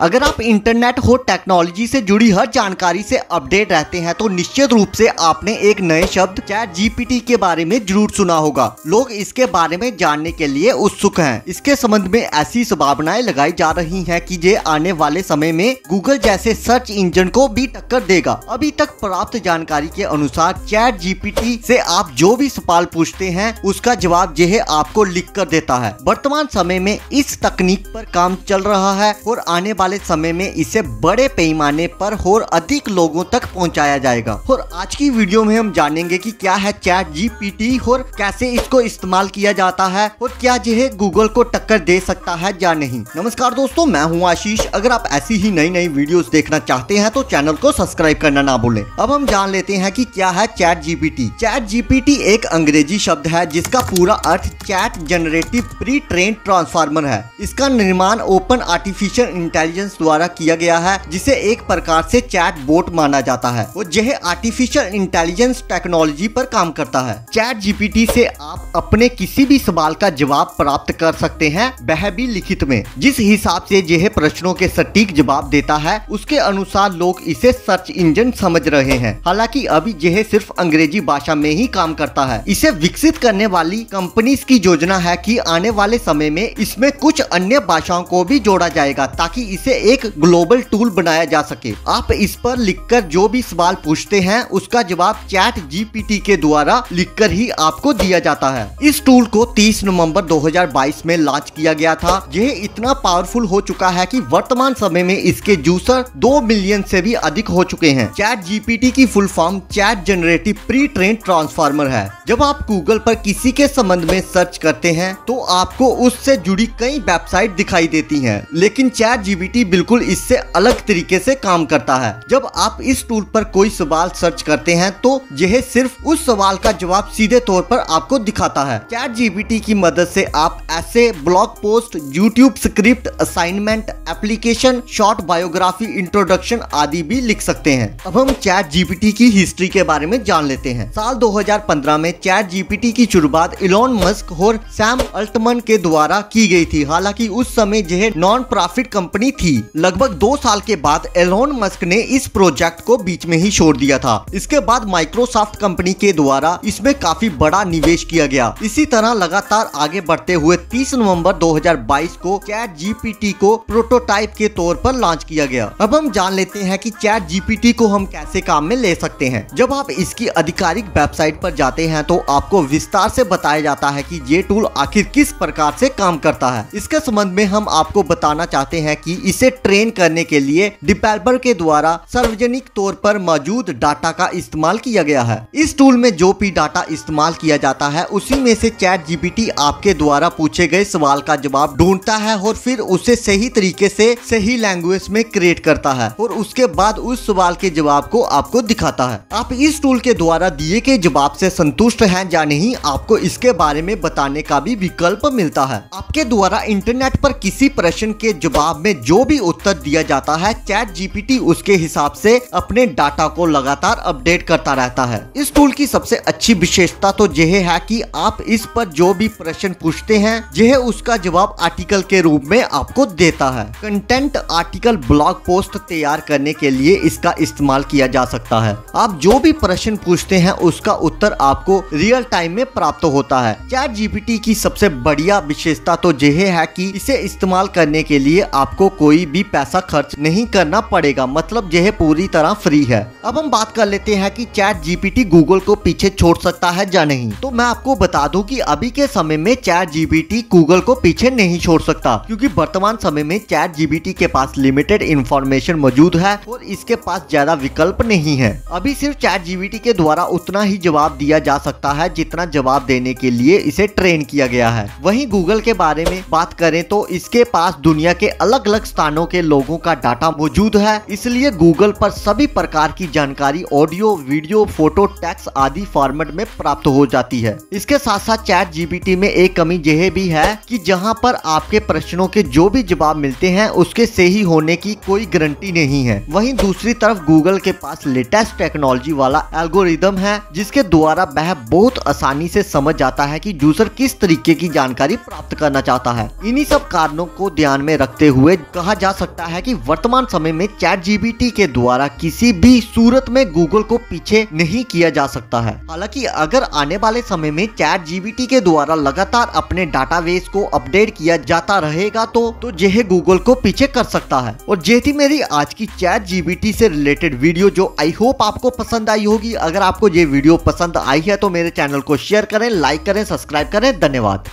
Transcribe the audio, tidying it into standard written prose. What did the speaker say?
अगर आप इंटरनेट हो टेक्नोलॉजी से जुड़ी हर जानकारी से अपडेट रहते हैं तो निश्चित रूप से आपने एक नए शब्द चैट जीपीटी के बारे में जरूर सुना होगा। लोग इसके बारे में जानने के लिए उत्सुक हैं। इसके संबंध में ऐसी संभावनाएं लगाई जा रही हैं कि ये आने वाले समय में गूगल जैसे सर्च इंजन को भी टक्कर देगा। अभी तक प्राप्त जानकारी के अनुसार चैट जीपीटी से आप जो भी सवाल पूछते हैं उसका जवाब यह आपको लिख कर देता है। वर्तमान समय में इस तकनीक पर काम चल रहा है और आने वाले समय में इसे बड़े पैमाने पर और अधिक लोगों तक पहुंचाया जाएगा। और आज की वीडियो में हम जानेंगे कि क्या है चैट जीपीटी और कैसे इसको इस्तेमाल किया जाता है और क्या यह गूगल को टक्कर दे सकता है या नहीं। नमस्कार दोस्तों, मैं हूं आशीष। अगर आप ऐसी ही नई नई वीडियोस देखना चाहते हैं तो चैनल को सब्सक्राइब करना ना भूलें। अब हम जान लेते हैं कि क्या है चैट जीपीटी। चैट जीपीटी एक अंग्रेजी शब्द है जिसका पूरा अर्थ chat generative pre trained transformer है। इसका निर्माण ओपन आर्टिफिशियल इंटेलिजेंस द्वारा किया गया है, जिसे एक प्रकार से चैट बोट माना जाता है और यह आर्टिफिशियल इंटेलिजेंस टेक्नोलॉजी पर काम करता है। चैट जीपीटी से आप अपने किसी भी सवाल का जवाब प्राप्त कर सकते हैं, वह भी लिखित में। जिस हिसाब से यह प्रश्नों के सटीक जवाब देता है उसके अनुसार लोग इसे सर्च इंजन समझ रहे हैं। हालांकि अभी यह सिर्फ अंग्रेजी भाषा में ही काम करता है। इसे विकसित करने वाली कंपनीज की योजना है कि आने वाले समय में इसमें कुछ अन्य भाषाओं को भी जोड़ा जाएगा ताकि इसे एक ग्लोबल टूल बनाया जा सके। आप इस पर लिखकर जो भी सवाल पूछते हैं उसका जवाब चैट जीपीटी के द्वारा लिखकर ही आपको दिया जाता है। इस टूल को 30 नवंबर 2022 में लॉन्च किया गया था। यह इतना पावरफुल हो चुका है कि वर्तमान समय में इसके यूजर 2 मिलियन से भी अधिक हो चुके हैं। चैट जीपीटी की full form chat generative pre trained transformer है। जब आप गूगल पर किसी के संबंध में सर्च करते हैं तो आपको उससे जुड़ी कई वेबसाइट दिखाई देती हैं, लेकिन चैट जीपीटी बिल्कुल इससे अलग तरीके से काम करता है। जब आप इस टूल पर कोई सवाल सर्च करते हैं तो यह सिर्फ उस सवाल का जवाब सीधे तौर पर आपको दिखाता है। चैट जीपीटी की मदद से आप ऐसे blog post, YouTube script, assignment, application, short biography, introduction आदि भी लिख सकते हैं। अब हम चैट जीपीटी की हिस्ट्री के बारे में जान लेते हैं। साल 2015 में चैट जीपीटी की शुरुआत इलॉन मस्क और सैम अल्टमन के द्वारा की गई थी। हालांकि उस समय यह नॉन प्रॉफिट कंपनी थी। लगभग 2 साल के बाद एलोन मस्क ने इस प्रोजेक्ट को बीच में ही छोड़ दिया था। इसके बाद माइक्रोसॉफ्ट कंपनी के द्वारा इसमें काफी बड़ा निवेश किया गया। इसी तरह लगातार आगे बढ़ते हुए 30 नवंबर 2022 को चैट जीपीटी को प्रोटोटाइप के तौर पर लॉन्च किया गया। अब हम जान लेते हैं कि चैट जीपीटी को हम कैसे काम में ले सकते हैं। जब आप इसकी आधिकारिक वेबसाइट पर जाते हैं तो आपको विस्तार से बताया जाता है कि ये टूल आखिर किस प्रकार से काम करता है। इसके संबंध में हम आपको बताना चाहते हैं कि इसे ट्रेन करने के लिए डेवलपर के द्वारा सार्वजनिक तौर पर मौजूद डाटा का इस्तेमाल किया गया है। इस टूल में जो भी डाटा इस्तेमाल किया जाता है उसी में से चैट जीपीटी आपके द्वारा पूछे गए सवाल का जवाब ढूंढता है और फिर उसे सही तरीके से सही लैंग्वेज में क्रिएट करता है और उसके बाद उस सवाल के जवाब को आपको दिखाता है। आप इस टूल के द्वारा दिए गए जवाब से संतुष्ट हैं या नहीं, आपको इसके बारे में बताने का भी विकल्प मिलता है। आपके द्वारा इंटरनेट पर किसी प्रश्न के जवाब में जो भी उत्तर दिया जाता है, चैट जीपीटी उसके हिसाब से अपने डाटा को लगातार अपडेट करता रहता है। इस टूल की सबसे अच्छी विशेषता तो यह है कि आप इस पर जो भी प्रश्न पूछते हैं यह उसका जवाब आर्टिकल के रूप में आपको देता है। कंटेंट, आर्टिकल, ब्लॉग पोस्ट तैयार करने के लिए इसका इस्तेमाल किया जा सकता है। आप जो भी प्रश्न पूछते हैं उसका उत्तर आपको रियल टाइम में प्राप्त होता है। चैट जीपीटी की सबसे बढ़िया विशेषता तो यह है कि इसे इस्तेमाल करने के लिए आपको कोई भी पैसा खर्च नहीं करना पड़ेगा, मतलब यह पूरी तरह फ्री है। अब हम बात कर लेते हैं कि चैट जीपीटी गूगल को पीछे छोड़ सकता है या नहीं। तो मैं आपको बता दूं कि अभी के समय में चैट जीपीटी गूगल को पीछे नहीं छोड़ सकता, क्योंकि वर्तमान समय में चैट जीपीटी के पास लिमिटेड इंफॉर्मेशन मौजूद है और इसके पास ज्यादा विकल्प नहीं है। अभी सिर्फ चैट जीपीटी के द्वारा उतना ही जवाब दिया जा सकता है जितना जवाब देने के लिए इसे ट्रेन किया गया है। वहीं गूगल के बारे में बात करें तो इसके पास दुनिया के अलग अलग स्थानों के लोगों का डाटा मौजूद है, इसलिए गूगल पर सभी प्रकार की जानकारी ऑडियो, वीडियो, फोटो, टेक्स्ट आदि फॉर्मेट में प्राप्त हो जाती है। इसके साथ साथ चैट जीपीटी में एक कमी यह भी है कि जहां पर आपके प्रश्नों के जो भी जवाब मिलते हैं उसके सही होने की कोई गारंटी नहीं है। वहीं दूसरी तरफ गूगल के पास लेटेस्ट टेक्नोलॉजी वाला एल्गोरिदम है जिसके द्वारा वह बहुत आसानी से समझ जाता है कि यूजर किस तरीके की जानकारी प्राप्त करना चाहता है। इन्हीं सब कारणों को ध्यान में रखते हुए कहा जा सकता है कि वर्तमान समय में ChatGPT के द्वारा किसी भी सूरत में गूगल को पीछे नहीं किया जा सकता है। हालांकि अगर आने वाले समय में ChatGPT के द्वारा लगातार अपने डाटाबेस को अपडेट किया जाता रहेगा तो यह गूगल को पीछे कर सकता है। और ये थी मेरी आज की ChatGPT से रिलेटेड वीडियो, जो आई होप आपको पसंद आई होगी। अगर आपको ये वीडियो पसंद आई है तो मेरे चैनल को शेयर करें, लाइक करें, सब्सक्राइब करें। धन्यवाद।